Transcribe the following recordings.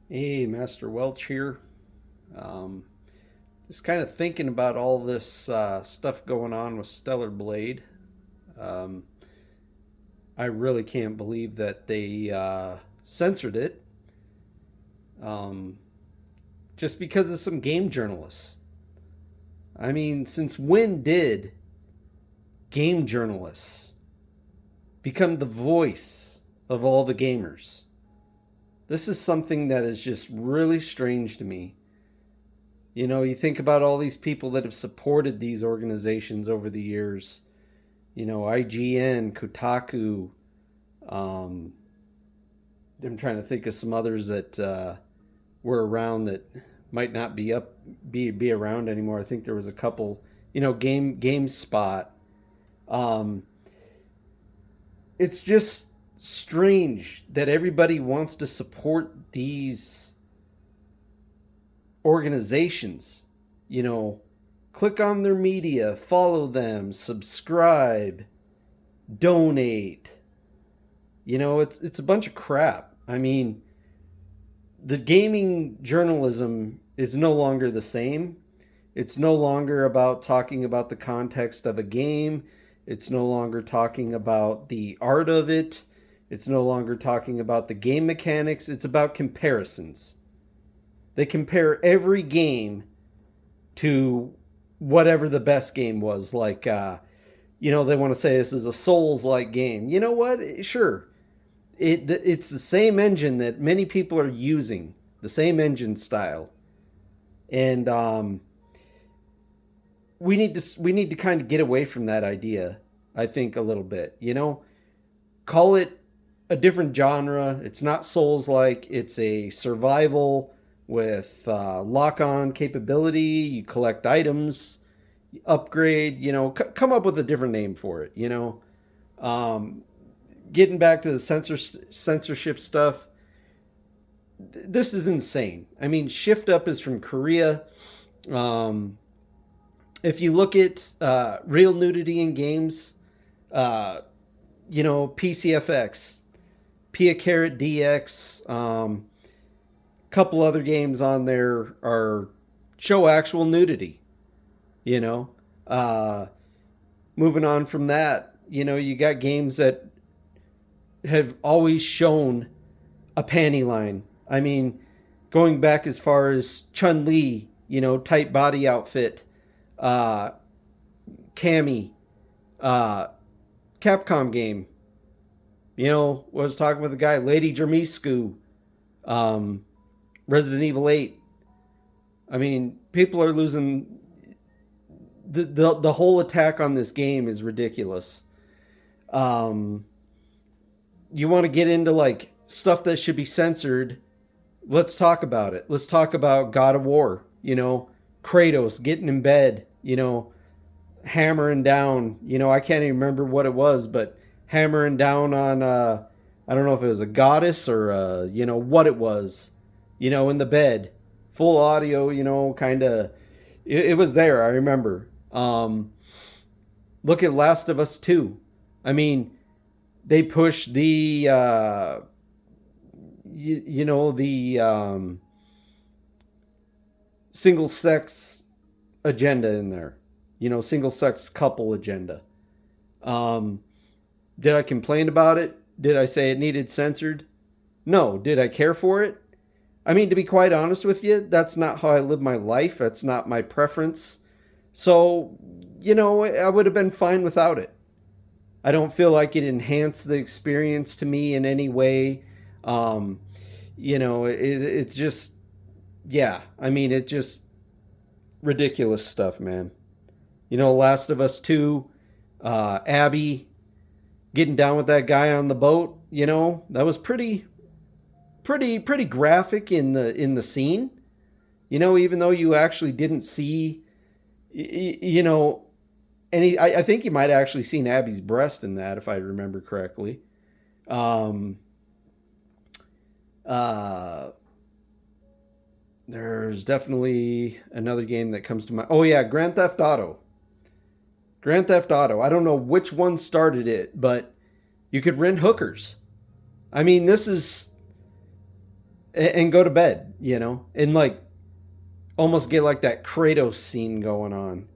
Hey, Master Welch here. Um, just kind of thinking about all this stuff going on with Stellar Blade. Um, I really can't believe that they censored it um, just because of some game journalists. I mean, since when did game journalists become the voice of all the gamers? This is something that is just really strange to me. You know, you think about all these people that have supported these organizations over the years. You know, IGN, Kotaku. Um, I'm trying to think of some others that were around that might not be around anymore. I think there was a couple. You know, GameSpot. Um, it's just strange that everybody wants to support these organizations. You know, click on their media, follow them, subscribe, donate. You know, it's a bunch of crap. I mean, the gaming journalism is no longer the same. It's no longer about talking about the context of a game. It's no longer talking about the art of it. It's no longer talking about the game mechanics. It's about comparisons. They compare every game to whatever the best game was. Like, you know, they want to say this is a Souls like game. You know what? Sure. It's the same engine that many people are using, the same engine style. And we need to kind of get away from that idea, I think, a little bit. You know, call it a different genre. It's not Souls like, it's a survival with lock-on capability. You collect items, you upgrade, you know, come up with a different name for it, you know. um, Getting back to the censorship stuff, this is insane. I mean, Shift Up is from Korea. um, if you look at real nudity in games, uh, you know, PCFX, Pia Carrot DX, couple other games on there are show actual nudity. You know, uh, moving on from that, you know, you got games that have always shown a panty line. I mean, going back as far as Chun Li, you know, tight body outfit, uh, Cammy, uh, Capcom game. You know, was talking with a guy, Lady Jermiscu, um, Resident Evil 8. I mean, people are losing the whole attack on this game is ridiculous. Um, you want to get into like stuff that should be censored? Let's talk about it. Let's talk about God of War. You know, Kratos getting in bed. You know, hammering down. You know, I can't even remember what it was, but hammering down on I don't know if it was a goddess or you know what it was. You know, in the bed, full audio. You know, kind of. It was there. I remember. Look at Last of Us 2. I mean, they push the you know the single sex agenda in there. You know, single sex couple agenda. Um, did I complain about it? Did I say it needed censored? No. Did I care for it? I mean, to be quite honest with you, that's not how I live my life. That's not my preference. So, you know, I would have been fine without it. I don't feel like it enhanced the experience to me in any way. Um, you know, it's just, yeah. I mean, it just ridiculous stuff, man. You know, Last of Us 2, Abby getting down with that guy on the boat. You know, that was pretty graphic in the scene. You know, even though you actually didn't see, you know, any. I think you might have actually seen Abby's breast in that, if I remember correctly. Um, uh, there's definitely another game that comes to mind. Oh yeah, Grand Theft Auto. Grand Theft Auto. I don't know which one started it, but you could rent hookers. I mean, this is and go to bed, and like almost get like that Kratos scene going on.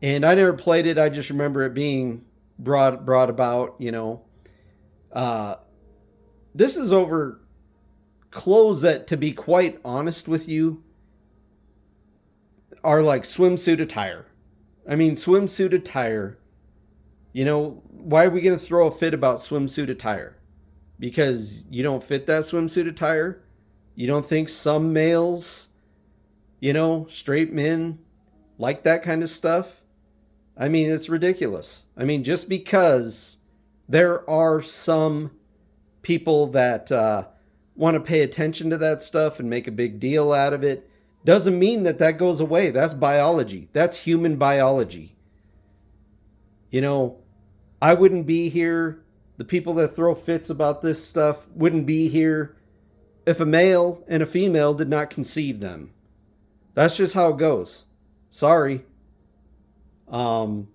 And I never played it. I just remember it being brought about. Uh, this is over clothes that, to be quite honest with you, are like swimsuit attire. I mean, swimsuit attire. Why are we going to throw a fit about swimsuit attire? Because you don't fit that swimsuit attire? You don't think some males, straight men, like that kind of stuff? I mean, it's ridiculous. I mean, just because there are some people that want to pay attention to that stuff and make a big deal out of it doesn't mean that that goes away. That's biology. That's human biology. You know, I wouldn't be here. The people that throw fits about this stuff wouldn't be here if a male and a female did not conceive them. That's just how it goes. Sorry. Um,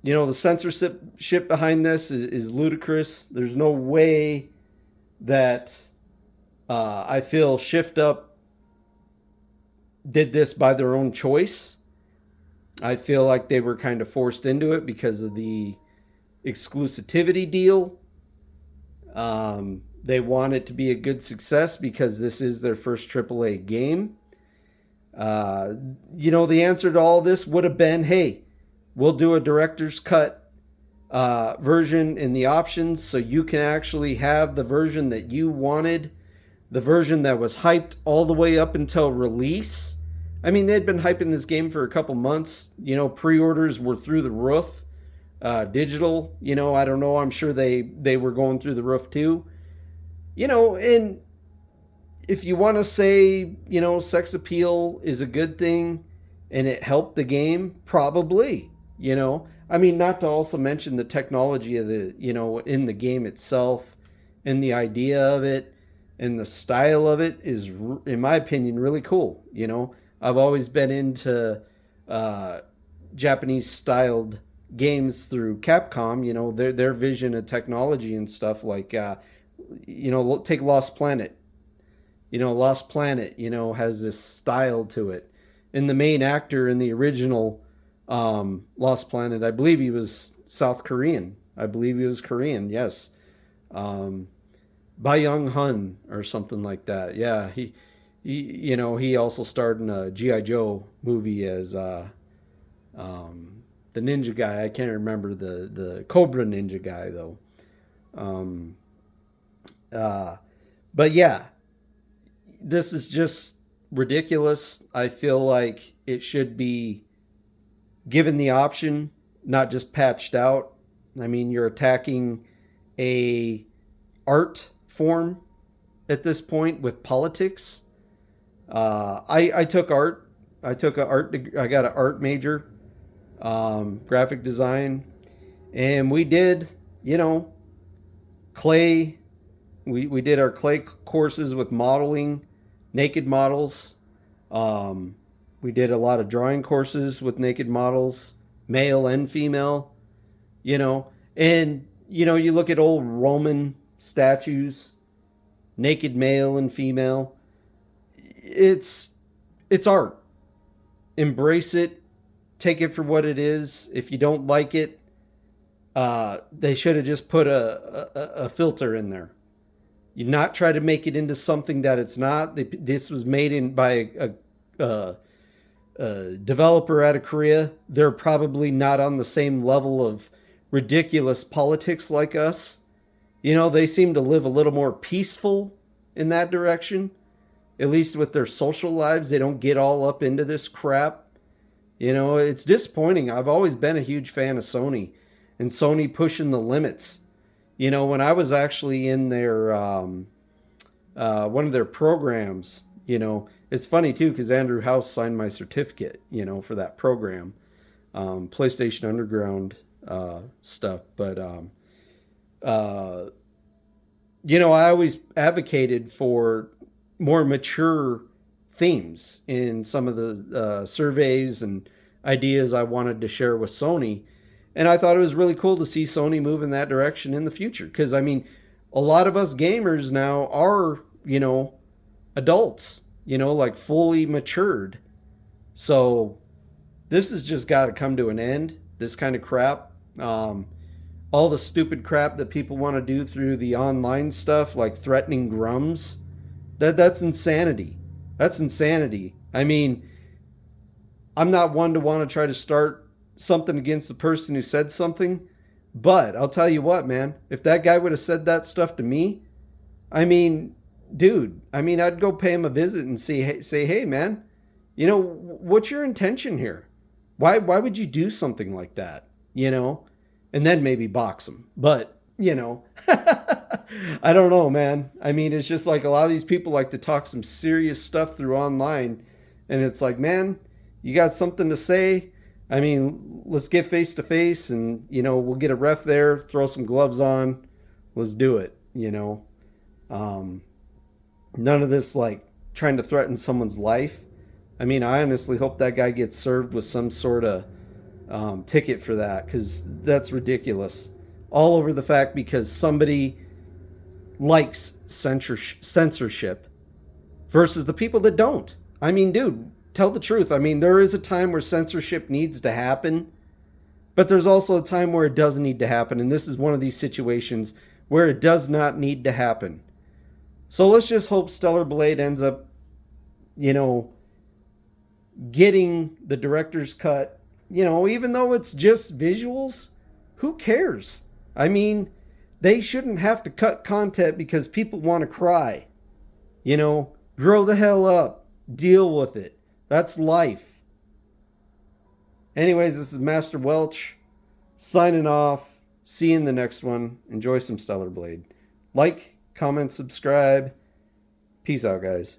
the censorship behind this is ludicrous. There's no way that I feel Shift Up did this by their own choice. I feel like they were kind of forced into it because of the exclusivity deal. They want it to be a good success because this is their first AAA game. The answer to all this would have been, hey, we'll do a director's cut version in the options so you can actually have the version that you wanted, the version that was hyped all the way up until release. I mean, they'd been hyping this game for a couple months. Pre-orders were through the roof. Digital, I don't know. I'm sure they were going through the roof too. And if you want to say, sex appeal is a good thing and it helped the game, probably, I mean, not to also mention the technology of the, in the game itself and the idea of it and the style of it is, in my opinion, really cool. I've always been into Japanese styled games through Capcom, their vision of technology and stuff like, take Lost Planet. Lost Planet, has this style to it. And the main actor in the original Lost Planet, I believe he was South Korean. I believe he was Korean, yes. Young Hun or something like that. Yeah, he also starred in a G.I. Joe movie as the ninja guy. I can't remember the Cobra ninja guy, though. But yeah, this is just ridiculous. I feel like it should be given the option, not just patched out. I mean, you're attacking a art form at this point with politics. I took art. I got an art major, graphic design, and we did, clay. We did our clay courses with modeling, naked models. We did a lot of drawing courses with naked models, male and female, and, you look at old Roman statues, naked male and female. It's art. Embrace it. Take it for what it is. If you don't like it, they should have just put a filter in there. You not try to make it into something that it's not. This was made by a developer out of Korea. They're probably not on the same level of ridiculous politics like us. They seem to live a little more peaceful in that direction. At least with their social lives, they don't get all up into this crap. It's disappointing. I've always been a huge fan of Sony and Sony pushing the limits. When I was actually in their one of their programs, it's funny too because Andrew House signed my certificate, for that program, PlayStation Underground stuff. But I always advocated for more mature themes in some of the surveys and ideas I wanted to share with Sony. And I thought it was really cool to see Sony move in that direction in the future. Because, I mean, a lot of us gamers now are adults, like fully matured. So this has just got to come to an end. This kind of crap. All the stupid crap that people want to do through the online stuff, like threatening grums, that's insanity. That's insanity. I mean, I'm not one to want to try to start something against the person who said something, but I'll tell you what, man, if that guy would have said that stuff to me, I mean, dude, I'd go pay him a visit and say, hey, man, what's your intention here? Why would you do something like that? And then maybe box him. But, I don't know, man. I mean, it's just like a lot of these people like to talk some serious stuff through online. And it's like, man, you got something to say? I mean, let's get face to face and, we'll get a ref there, throw some gloves on. Let's do it. None of this like trying to threaten someone's life. I mean, I honestly hope that guy gets served with some sort of ticket for that, because that's ridiculous. All over the fact because somebody likes censorship versus the people that don't. I mean, dude, tell the truth. I mean, there is a time where censorship needs to happen, but there's also a time where it doesn't need to happen. And this is one of these situations where it does not need to happen. So let's just hope Stellar Blade ends up, getting the director's cut. Even though it's just visuals, who cares? I mean, they shouldn't have to cut content because people want to cry. Grow the hell up. Deal with it. That's life. Anyways, this is Master Welch signing off. See you in the next one. Enjoy some Stellar Blade. Like, comment, subscribe. Peace out, guys.